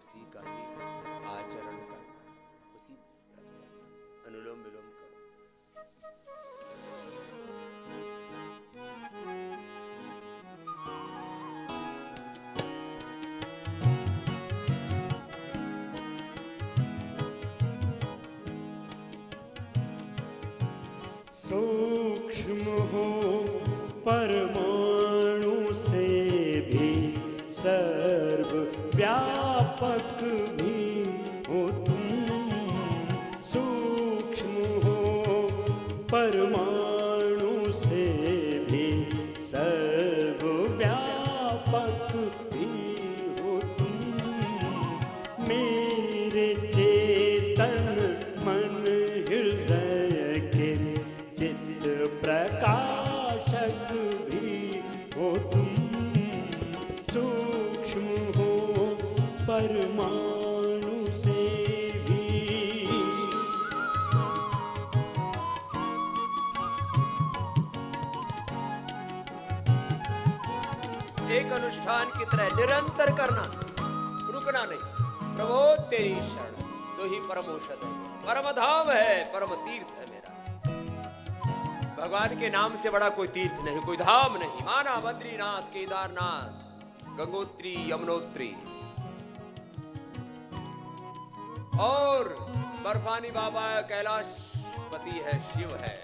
उसी का ही आचरण करना, उसी तरफ चलना। अनुलोम विलोम करो। सूक्ष्म हो परमाणु से भी सर्व व्यापक भी हो तुम। सूक्ष्म हो परमाणु से भी सर्व व्यापक भी हो तुम। मेरे चेतन मन हृदय के चित्त प्रकाशक भी हो तुम। सूक्ष्म हो परमाणु से भी। एक अनुष्ठान की तरह निरंतर करना, रुकना नहीं। प्रभो तेरी शरण तो ही परम औषध है, परम धाम है, परम तीर्थ है मेरा। भगवान के नाम से बड़ा कोई तीर्थ नहीं, कोई धाम नहीं। माना बद्रीनाथ, केदारनाथ, गंगोत्री, यमुनोत्री और बर्फानी बाबा कैलाशपति है, शिव है,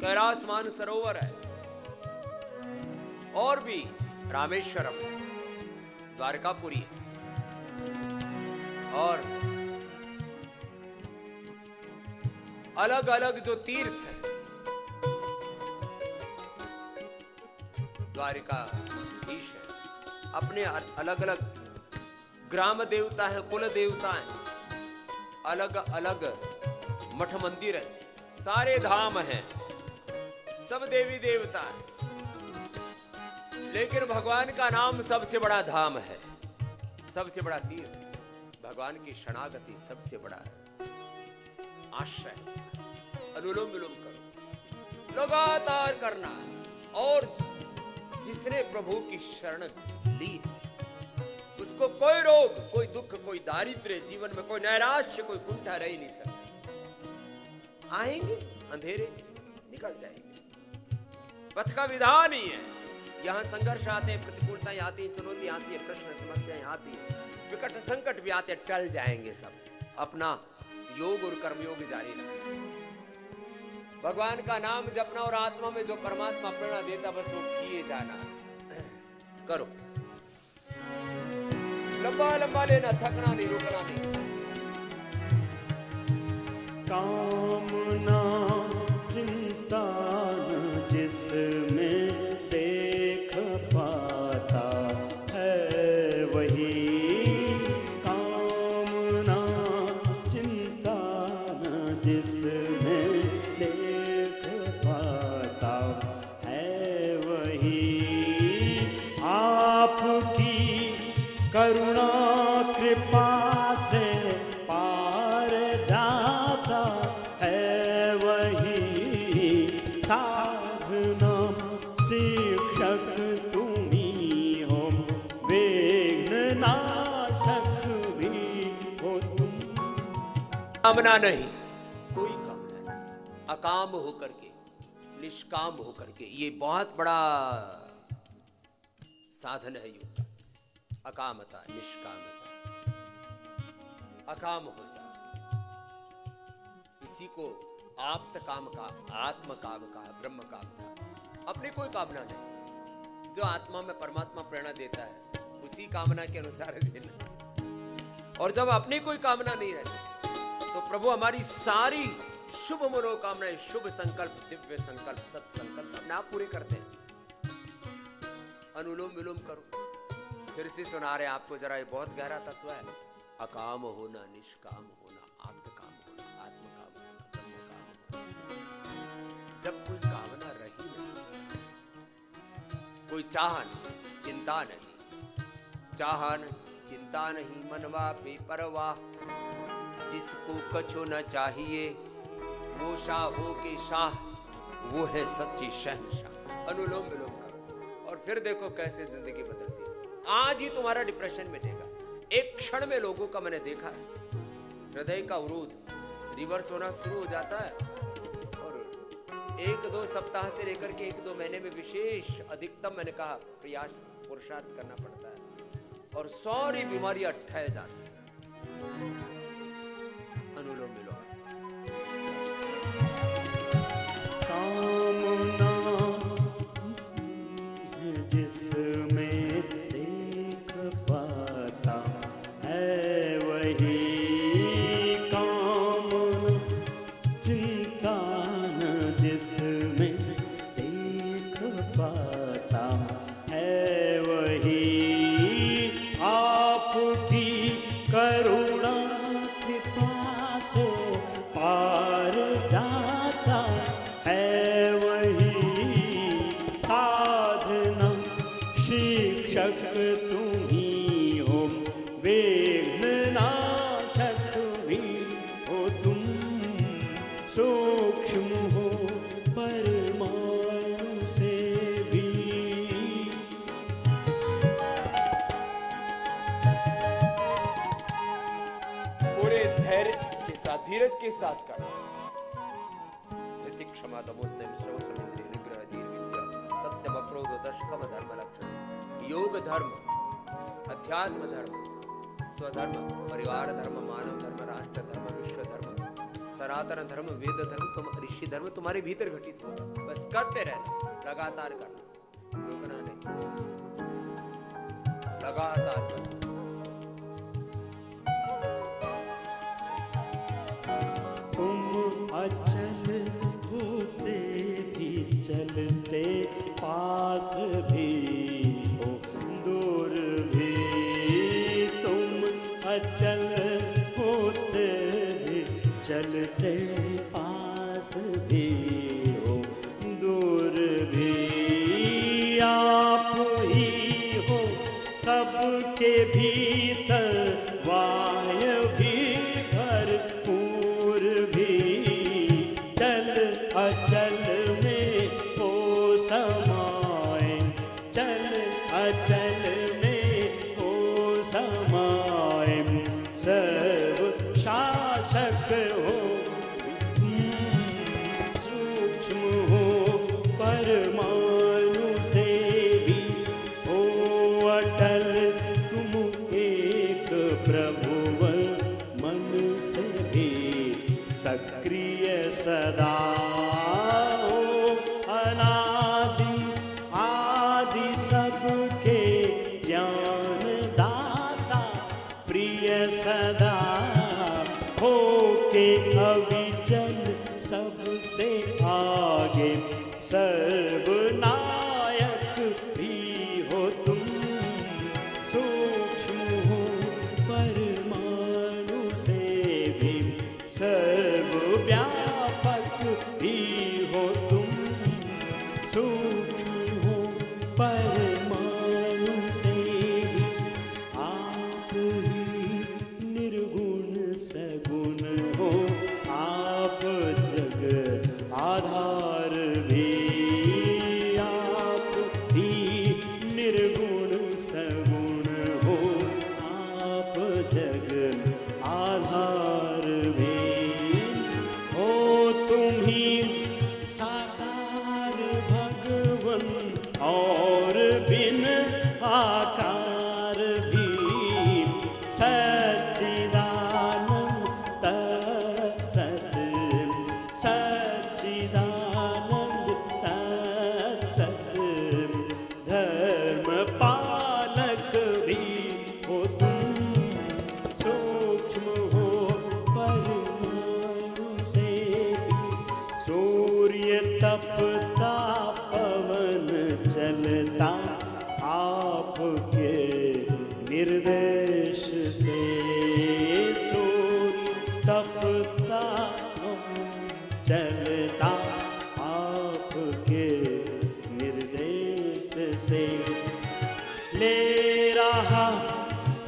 कैलाश मानसरोवर है, और भी रामेश्वरम है, द्वारकापुरी है, और अलग अलग जो तीर्थ है, द्वारिकाधीश है, अपने अलग अलग ग्राम देवता है, कुल देवता है, अलग अलग मठ मंदिर है, सारे धाम हैं, सब देवी देवता है। लेकिन भगवान का नाम सबसे बड़ा धाम है, सबसे बड़ा तीर्थ। भगवान की शरणागति सबसे बड़ा आश्रय। अनुलोम विलोम करो, लगातार करना। और जिसने प्रभु की शरण ली है, उसको कोई रोग, कोई दुख, कोई दारिद्र्य, जीवन में कोई नैराश्य, कोई कुंठा रह ही नहीं सकता। आएंगे अंधेरे, निकल जाएंगे। पथ का विधान ही है। यहाँ संघर्ष आते हैं, प्रतिकूलताएं आती हैं, चुनौती आती है, प्रश्न समस्याएं आती है, विकट संकट भी आते, टल जाएंगे सब। अपना योग और कर्मयोग जारी रखें। भगवान का नाम जपना और आत्मा में जो परमात्मा प्रेरणा देता, बस वो किए जाना। करो, लंबा लंबा लेना, थकना नहीं, रुकना नहीं। कामना चिंता न जिसमें देख पाता है वही। कामना चिंता न जिसमें देख पाता है वही। आपकी करुणा कृपा से पार जाता है वही। साधना शिक्षक तुम्ही हो, विघ्न नाशक भी हो तुम। कामना नहीं, कोई कामना नहीं, अकाम होकर के, निष्काम होकर के। ये बहुत बड़ा साधन है योग का। अकामता, निष्कामता, अकाम हो जाए। इसी को आप्त काम का, आत्म काम का, ब्रह्म काम का। अपनी कोई कामना नहीं, जो आत्मा में परमात्मा प्रेरणा देता है उसी कामना के अनुसार देना। और जब अपनी कोई कामना नहीं रहती तो प्रभु हमारी सारी शुभ मनोकामनाएं, शुभ संकल्प, दिव्य संकल्प, सत्संकल्प अपने आप पूरे करते हैं। अनुलोम विलोम करो। फिर से सुना रहे आपको, जरा ये बहुत गहरा तत्व है। अकाम होना, निष्काम होना, आत्मकाम होना, आत्मकाम होना, ब्रह्मकाम होना। जब कोई कामना रही नहीं, कोई चाह नहीं, चिंता नहीं, चाह नहीं, चिंता नहीं, मनवा बेपरवाह। जिसको कछु न चाहिए वो शाह हो के शाह, वो है सच्ची शहंशाह। अनुलोम विलोम करो और फिर देखो कैसे जिंदगी बदलती है। आज ही तुम्हारा डिप्रेशन मिटेगा। एक क्षण में लोगों का मैंने देखा है, हृदय का अवरोध रिवर्स होना शुरू हो जाता है और 1-2 सप्ताह से लेकर के 1-2 महीने में विशेष अधिकतम मैंने कहा प्रयास पुरुषार्थ करना पड़ता है और सारी बीमारियां ठहर जाती है। अनुलोम विलोम। कामना जिसमें देख पाता है वही कामना, चिंता न जिसमें देख पाता है वही आपकी करुणा कृपा से पार जाता है वही साधना शिक्षक तुम ही हो, विघ्न नाशक भी हो तुम, सूक्ष्म हो परमाणु से भी। पूरे धैर्य के साथ धीरज के साथ करना। धृति क्षमा तमो संयम श्रवण समिंद्रिय निग्रह धीर विद्या सत्यम अक्रोध दशकम धर्म लक्षण। योग धर्म, अध्यात्म धर्म, स्वधर्म, परिवार धर्म, मानव धर्म, राष्ट्र धर्म, विश्व धर्म, सनातन धर्म, वेद धर्म, तुम ऋषि धर्म तुम्हारे भीतर घटित हो। बस करते रहना, लगातार करना, रुकना नहीं, लगातार करना। तुम अचल होते भी चलते, पास भी हो दूर भी। तुम अचल होते भी चलते, पास भी हो दूर भी। आप ही हो सबके भीतर, वाय भी भरपूर भी। चल अचल में हो समाए, चल अचल में हो समाए। सर्व शासक हो सूक्ष्म हो परमाणु से भी हो अटल तुम एक प्रभु मन से भी सक्रिय सदा हो। अनादि आदि सबके ज्ञान दाता प्रिय सदा हो के अविचल सबसे आगे सर्वनायक भी हो तुम, सूक्ष्म हो परमाणु से भी सर्वव्यापक भी हो तुम, सूक्ष्म हो परमाणु से भी। आप ही निर्गुण सगुण हो, आप जग आधार भी। आप ही निर्गुण सगुण हो, आप जग आधार भी हो। तुम ही साकार भगवन और बिन आकार भी। सच्चिदानंद तत्सत, सच्चिदानंद तत्सत। धर्म पालक भी हो तुम, सूक्ष्म हो परमाणु से भी। सूर्य तपता पवन चलता आपके निर्देश से। सूर्य तपता चलता आपके निर्देश से। ले रहा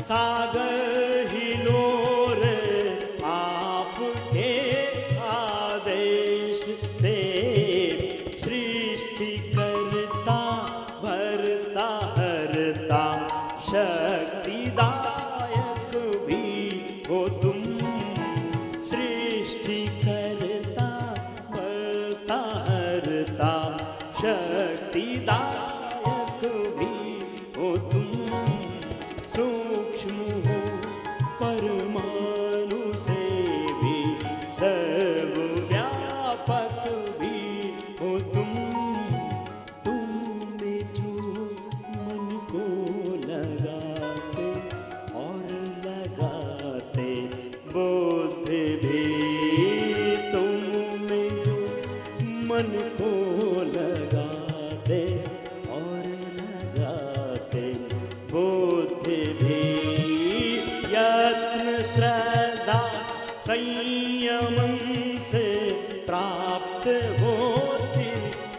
सागर हिलोर आपके आदेश से। सृष्टि करता भरता हरता मुक्तिदायक भी हो तुम, सूक्ष्म हो परमाणु से भी सर्वव्यापक भी हो तुम में जो मन को लगाते और लगाते बोध भी, तुम में जो मन को लगाते और लगाते बोध भी, यत्न श्रद्धा संयम से प्राप्त होती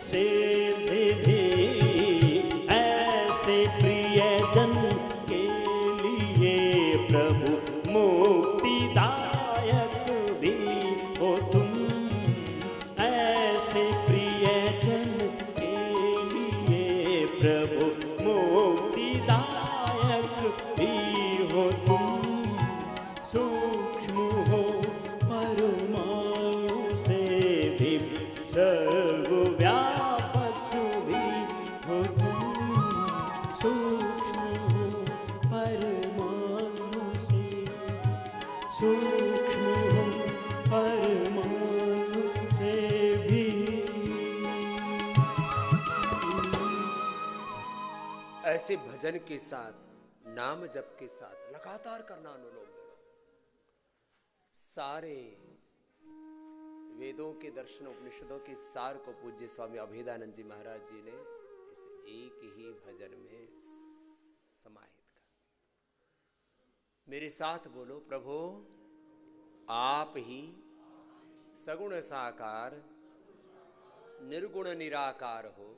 सिद्धि भी, ऐसे प्रियजन के लिए प्रभु मुक्तिदायक भी हो तुम, ऐसे प्रियजन के लिए प्रभु मुक्तिदायक भी हो तुम, सूक्ष्म हो परमाणु से भी सर्वव्यापक भी हो तुम, सूक्ष्म हो परमाणु से, सूक्ष्म हो परमाणु से भी। ऐसे भजन के साथ, नाम जप के साथ लगातार करना अनुलोम विलोम। सारे वेदों के दर्शन उपनिषदों के सार को पूज्य स्वामी अभेदानंद जी महाराज जी ने इस एक ही भजन में समाहित कर दिया। मेरे साथ बोलो, प्रभु आप ही सगुण साकार निर्गुण निराकार हो,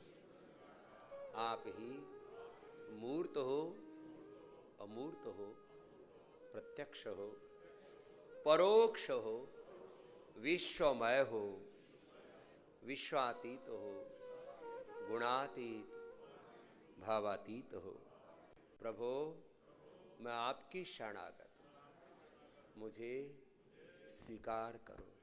आप ही मूर्त हो अमूर्त हो, प्रत्यक्ष हो परोक्ष हो, विश्वमय हो विश्वातीत हो, गुणातीत भावातीत हो। प्रभु मैं आपकी शरणागत हूं, मुझे स्वीकार करो।